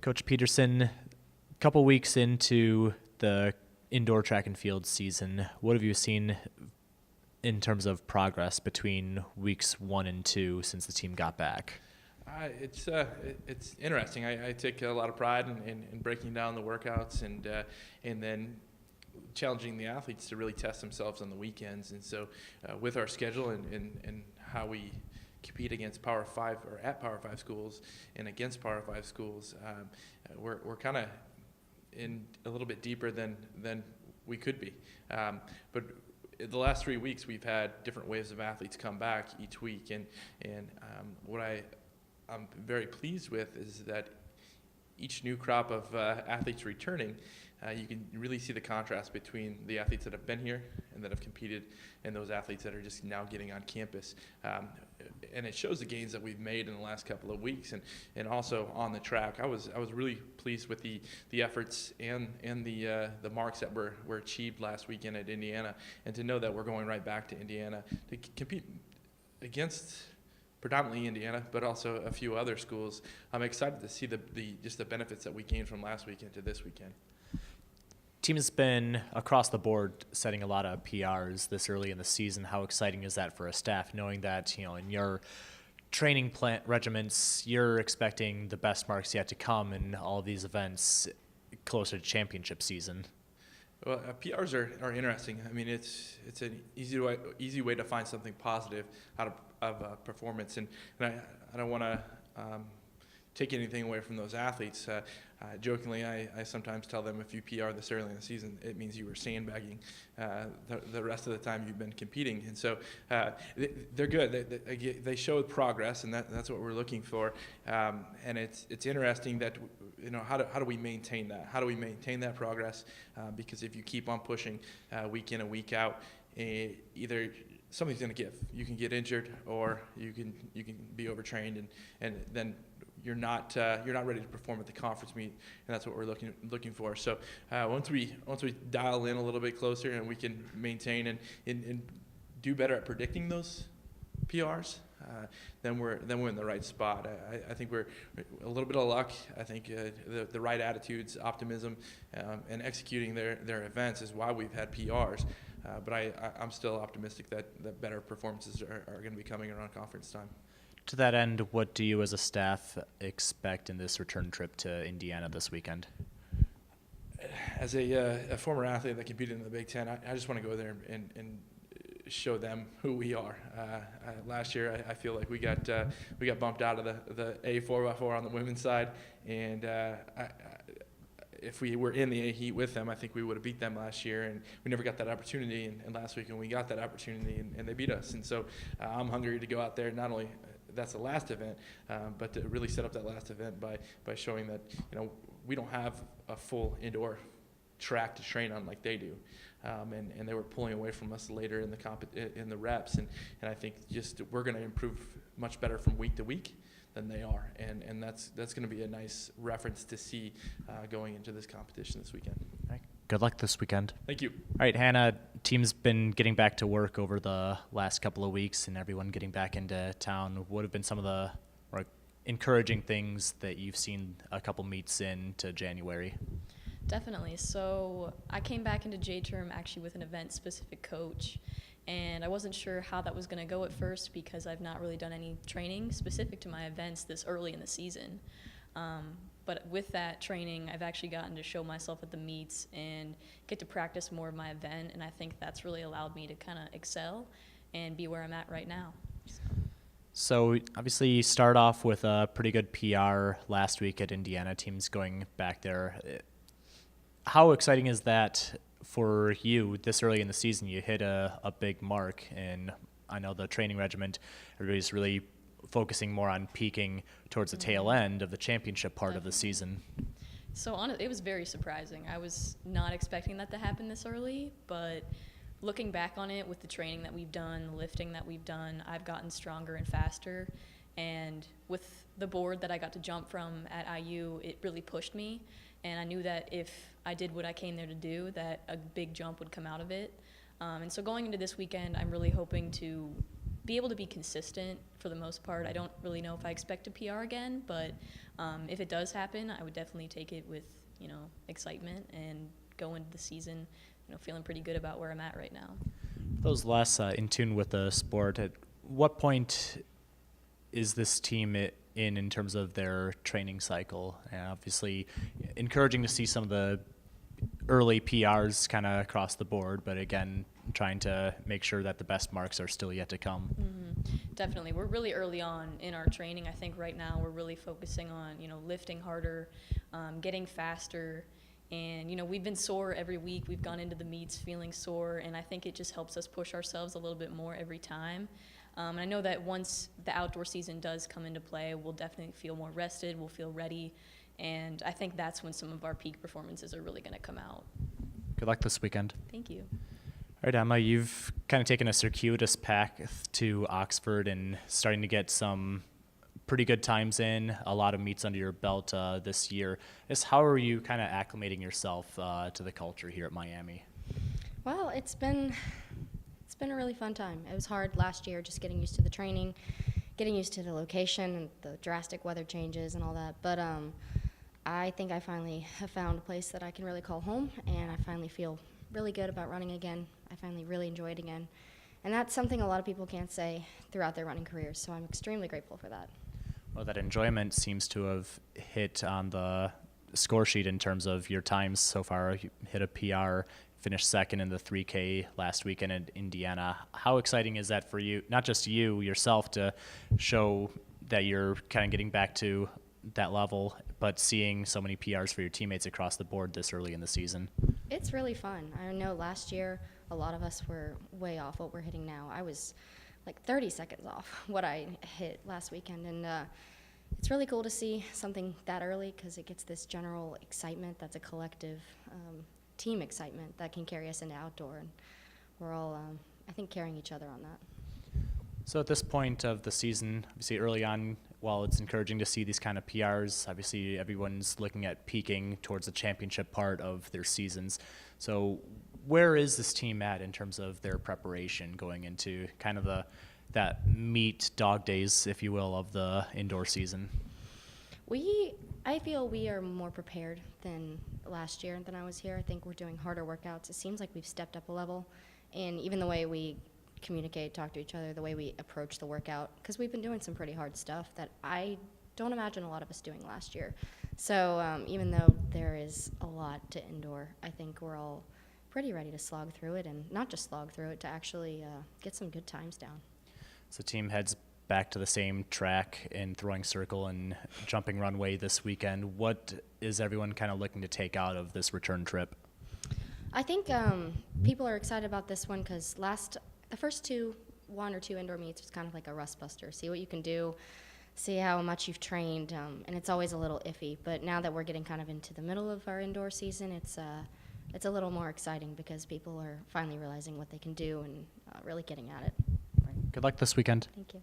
Coach Peterson, a couple weeks into the indoor track and field season, what have you seen in terms of progress between weeks 1 and 2 since the team got back? It's interesting. I take a lot of pride in breaking down the workouts and then challenging the athletes to really test themselves on the weekends. And so with our schedule and how we compete against Power 5 or at Power 5 schools and against Power 5 schools, we're kind of in a little bit deeper than we could be. But the last 3 weeks, we've had different waves of athletes come back each week. And what I'm very pleased with is that each new crop of athletes returning, you can really see the contrast between the athletes that have been here and that have competed and those athletes that are just now getting on campus. And it shows the gains that we've made in the last couple of weeks and also on the track. I was really pleased with the efforts and the marks that were achieved last weekend at Indiana, and to know that we're going right back to Indiana to compete against predominantly Indiana, but also a few other schools. I'm excited to see the benefits that we gained from last weekend to this weekend. Team has been across the board setting a lot of PRs this early in the season. How exciting is that for a staff, knowing that in your training plan regiments you're expecting the best marks yet to come in all of these events closer to championship season? Well, PRs are interesting. I mean, it's an easy way to find something positive out of performance, and I don't want to take anything away from those athletes. Jokingly, I sometimes tell them if you PR this early in the season, it means you were sandbagging the rest of the time you've been competing. And so they're good. They show progress, and that's what we're looking for. And it's interesting that how do we maintain that? How do we maintain that progress? Because if you keep on pushing week in and week out, either something's going to give. You can get injured, or you can be overtrained, and then you're not ready to perform at the conference meet, and that's what we're looking for. So once we dial in a little bit closer and we can maintain and do better at predicting those PRs, then we're in the right spot. I think we're a little bit of luck. I think the right attitudes, optimism, and executing their events is why we've had PRs. But I'm still optimistic that better performances are going to be coming around conference time. To that end, what do you as a staff expect in this return trip to Indiana this weekend? As a former athlete that competed in the Big Ten, I just want to go there and show them who we are. Last year, I feel like we got bumped out of the A4x4 on the women's side, and if we were in the A heat with them, I think we would have beat them last year, and we never got that opportunity. And last week, when we got that opportunity, and they beat us, and so I'm hungry to go out there. Not only that's the last event, but to really set up that last event by showing that we don't have a full indoor track to train on like they do, and they were pulling away from us later in the reps, and I think just we're going to improve much better from week to week than they are, and that's going to be a nice reference to see going into this competition this weekend. All right. Good luck this weekend. Thank you. All right, Hannah, team's been getting back to work over the last couple of weeks and everyone getting back into town. What have been some of the encouraging things that you've seen a couple meets into January? Definitely. So I came back into J-Term actually with an event-specific coach, and I wasn't sure how that was going to go at first because I've not really done any training specific to my events this early in the season. But with that training, I've actually gotten to show myself at the meets and get to practice more of my event, and I think that's really allowed me to kind of excel and be where I'm at right now. So obviously you start off with a pretty good PR last week at Indiana. Team's going back there. How exciting is that for you this early in the season? You hit a big mark, and I know the training regiment, everybody's really focusing more on peaking towards the tail end of the championship part of the season. So it was very surprising. I was not expecting that to happen this early, but looking back on it with the training that we've done, the lifting that we've done, I've gotten stronger and faster. And with the board that I got to jump from at IU, it really pushed me. And I knew that if I did what I came there to do, that a big jump would come out of it. And so going into this weekend, I'm really hoping to be able to be consistent for the most part. I don't really know if I expect a PR again, but if it does happen, I would definitely take it with, excitement and go into the season, feeling pretty good about where I'm at right now. Those less in tune with the sport, at what point is this team in terms of their training cycle? And obviously, encouraging to see some of the early PRs kind of across the board, but again, trying to make sure that the best marks are still yet to come. Definitely. We're really early on in our training. I think right now we're really focusing on, lifting harder, getting faster. And, we've been sore every week. We've gone into the meets feeling sore, and I think it just helps us push ourselves a little bit more every time. And I know that once the outdoor season does come into play, we'll definitely feel more rested, we'll feel ready, and I think that's when some of our peak performances are really going to come out. Good luck this weekend. Thank you. All right, Emma, you've kind of taken a circuitous path to Oxford and starting to get some pretty good times in, a lot of meets under your belt this year. How are you kind of acclimating yourself to the culture here at Miami? Well, it's been a really fun time. It was hard last year just getting used to the training, getting used to the location and the drastic weather changes and all that. But I think I finally have found a place that I can really call home, and I finally feel really good about running again. I finally really enjoy it again. And that's something a lot of people can't say throughout their running careers, so I'm extremely grateful for that. Well, that enjoyment seems to have hit on the score sheet in terms of your times so far. You hit a PR, finished second in the 3K last weekend in Indiana. How exciting is that for you, not just you yourself, to show that you're kind of getting back to that level, but seeing so many PRs for your teammates across the board this early in the season? It's really fun. I know last year a lot of us were way off what we're hitting now. I was like 30 seconds off what I hit last weekend, and it's really cool to see something that early because it gets this general excitement that's a collective team excitement that can carry us into outdoor, and we're all, I think, carrying each other on that. So at this point of the season, obviously early on, while it's encouraging to see these kind of PRs, obviously everyone's looking at peaking towards the championship part of their seasons. So where is this team at in terms of their preparation going into kind of that meat dog days, if you will, of the indoor season? I feel we are more prepared than last year than I was here. I think we're doing harder workouts. It seems like we've stepped up a level, and even the way we communicate, talk to each other, the way we approach the workout, because we've been doing some pretty hard stuff that I don't imagine a lot of us doing last year. So even though there is a lot to indoor, I think we're all pretty ready to slog through it, and not just slog through it, to actually get some good times down. So team heads back to the same track in throwing circle and jumping runway this weekend. What is everyone kind of looking to take out of this return trip? I think people are excited about this one because the first one or two indoor meets was kind of like a rust buster. See what you can do, see how much you've trained, and it's always a little iffy. But now that we're getting kind of into the middle of our indoor season, it's a little more exciting because people are finally realizing what they can do and really getting at it. Good luck this weekend. Thank you.